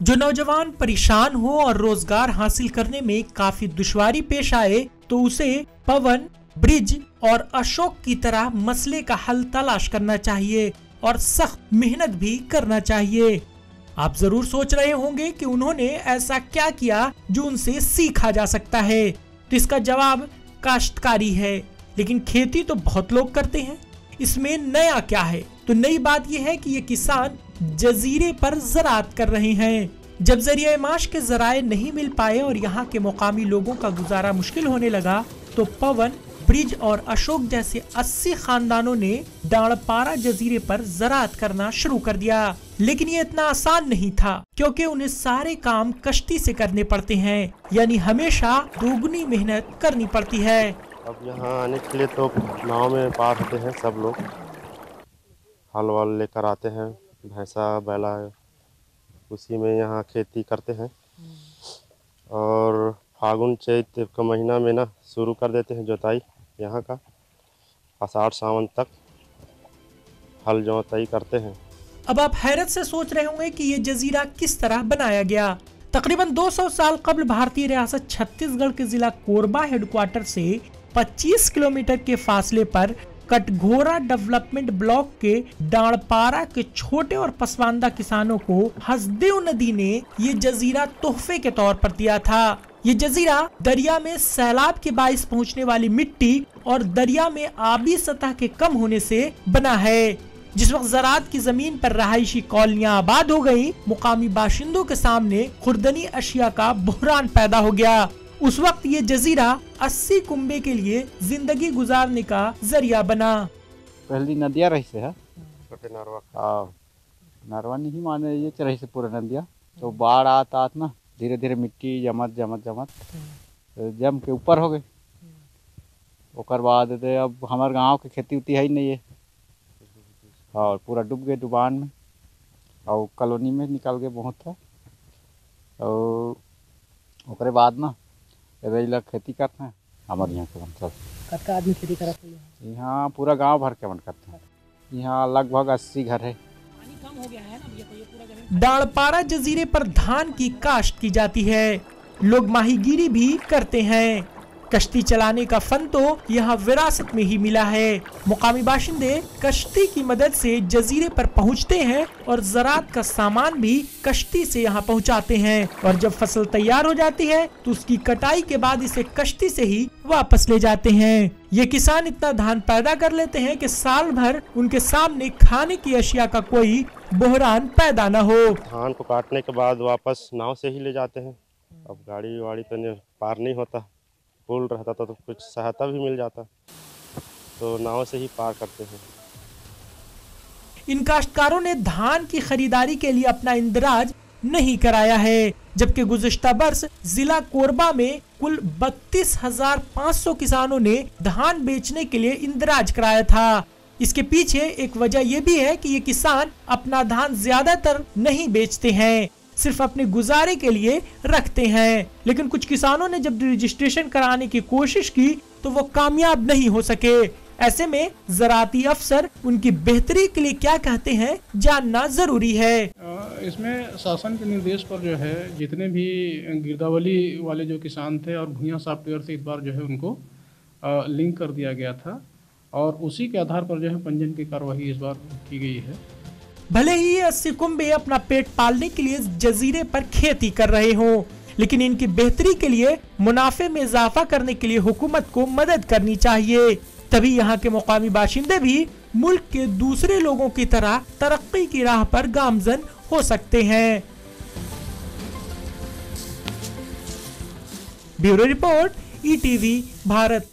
जो नौजवान परेशान हो और रोजगार हासिल करने में काफी दुश्वारी पेश आए तो उसे पवन, ब्रिज और अशोक की तरह मसले का हल तलाश करना चाहिए और सख्त मेहनत भी करना चाहिए। आप जरूर सोच रहे होंगे कि उन्होंने ऐसा क्या किया जो उनसे सीखा जा सकता है, तो इसका जवाब काश्तकारी है। लेकिन खेती तो बहुत लोग करते हैं, इसमें नया क्या है? तो नई बात यह है कि ये किसान जजीरे पर ज़राअत कर रहे हैं। जब जरिए माश के जराए नहीं मिल पाए और यहाँ के मुकामी लोगों का गुजारा मुश्किल होने लगा तो पवन, ब्रिज और अशोक जैसे 80 खानदानों ने डांडपारा जजीरे पर ज़राअत करना शुरू कर दिया। लेकिन ये इतना आसान नहीं था, क्योंकि उन्हें सारे काम कश्ती से करने पड़ते हैं, यानी हमेशा दोगुनी मेहनत करनी पड़ती है। अब यहाँ आने के लिए तो नाव में पार होते हैं सब लोग, हल वल लेकर आते हैं, भैंसा बैला उसी में यहाँ खेती करते हैं। और फागुन चैत का महीना में ना शुरू कर देते हैं जोताई यहाँ का, आषाढ़ सावन तक हल जोताई करते हैं। अब आप हैरत से सोच रहे होंगे कि ये जजीरा किस तरह बनाया गया। तकरीबन 200 साल कबल भारतीय रियासत छत्तीसगढ़ के जिला कोरबा हेडक्वार्टर से 25 किलोमीटर के फासले पर कटघोरा डेवलपमेंट ब्लॉक के डांडपारा के छोटे और पसमानदा किसानों को हसदेव नदी ने ये जजीरा तोहफे के तौर पर दिया था। ये जजीरा दरिया में सैलाब के बाइस पहुंचने वाली मिट्टी और दरिया में आबी सतह के कम होने से बना है। जिस वक्त ज़राअत की जमीन पर रहायशी कॉलोनियां आबाद हो गयी, मुकामी बाशिंदों के सामने खुर्दनी अशिया का बहरान पैदा हो गया। उस वक्त ये जजीरा 80 कुंबे के लिए जिंदगी गुजारने का जरिया बना। पहली नदिया रही से है, छोटे नरवा नरवा नहीं माने ये रही से पूरा नदिया, तो बाढ़ आता ना धीरे धीरे मिट्टी जमत जम के ऊपर हो गए। ओकर बाद अब हमारे गांव के खेती उती है ही नहीं है, और पूरा डूब गए डुबान में, और कॉलोनी में निकल गए बहुत था। और ओकरे बाद ना लोग खेती करते हैं हमारे यहाँ के सब। कितना आदमी खेती करते हैं? यहाँ पूरा गांव भर के मन करते हैं। यहाँ लगभग 80 घर है। कम हो गया है ना। डांडपारा जजीरे पर धान की काश्त की जाती है, लोग माहीगीरी भी करते हैं। कश्ती चलाने का फन तो यहाँ विरासत में ही मिला है। मुकामी बाशिंदे कश्ती की मदद से जजीरे पर पहुँचते हैं और ज़राअत का सामान भी कश्ती से यहाँ पहुँचाते हैं। और जब फसल तैयार हो जाती है तो उसकी कटाई के बाद इसे कश्ती से ही वापस ले जाते हैं। ये किसान इतना धान पैदा कर लेते हैं कि साल भर उनके सामने खाने की अशिया का कोई बहरान पैदा न हो। धान को काटने के बाद वापस नाव से ही ले जाते हैं। अब गाड़ी वाड़ी तो पार नहीं होता, पुल रहता था तो कुछ सहायता भी मिल जाता, तो नाव से ही पार करते हैं। इन काश्तकारों ने धान की खरीदारी के लिए अपना इंदराज नहीं कराया है, जबकि गुज़िश्ता बरस जिला कोरबा में कुल 32,500 किसानों ने धान बेचने के लिए इंदराज कराया था। इसके पीछे एक वजह यह भी है कि ये किसान अपना धान ज्यादातर नहीं बेचते हैं, सिर्फ अपने गुजारे के लिए रखते हैं। लेकिन कुछ किसानों ने जब रजिस्ट्रेशन कराने की कोशिश की तो वो कामयाब नहीं हो सके। ऐसे में ज़राअती अफसर उनकी बेहतरी के लिए क्या कहते हैं जानना जरूरी है। इसमें शासन के निर्देश पर जो है जितने भी गिरदावली वाले जो किसान थे और भुइयां सॉफ्टवेयर से इस बार जो है उनको लिंक कर दिया गया था, और उसी के आधार पर जो है पंजीयन की कार्रवाई इस बार की गई है। भले ही 80 कुंबे अपना पेट पालने के लिए जजीरे पर खेती कर रहे हों, लेकिन इनकी बेहतरी के लिए मुनाफे में इजाफा करने के लिए हुकूमत को मदद करनी चाहिए। तभी यहाँ के मुकामी बाशिंदे भी मुल्क के दूसरे लोगों की तरह तरक्की की राह पर गामजन हो सकते हैं। Bureau report, ETV Bharat.